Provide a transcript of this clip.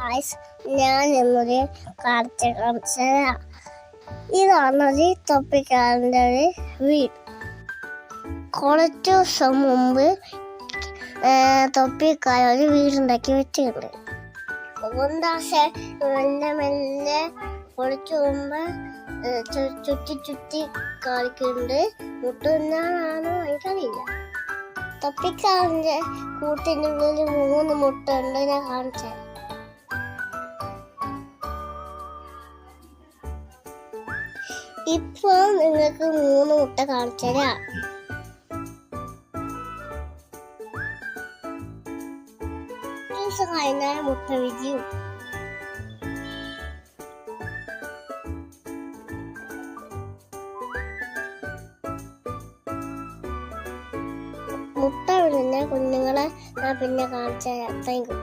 Guys, ഞാൻ ഇന്നൊരു കാഴ്ച കാണിച്ചു തരാം. ഇതാണൊരു തൊപ്പിക്കാരൻ്റെ ഒരു വീട്. കുറച്ച് ദിവസം മുമ്പ് തൊപ്പിക്കാരൻ ഒരു വീടുണ്ടാക്കി വെച്ചിട്ടുണ്ട്. ഒന്നാശെ മെല്ലെ മെല്ലെ കുറച്ച് മുമ്പ് ചുറ്റി കളിക്കുന്നുണ്ട്. മുട്ടുന്നാണോ എനിക്കറിയില്ല. തൊപ്പിക്കാരൻ്റെ കൂട്ടിൻ്റെ ഉള്ളിൽ 3 മുട്ട ഉണ്ട്. ഞാൻ കാണിച്ചത് ഇപ്പൊ നിങ്ങൾക്ക് 3 മുട്ട കാണിച്ചു തരാം. ദിവസം കഴിഞ്ഞാൽ മുട്ട വിരിയും. മുട്ട വിടുന്ന കുഞ്ഞുങ്ങളെ ഞാൻ പിന്നെ കാണിച്ചു തരാം. Thank you.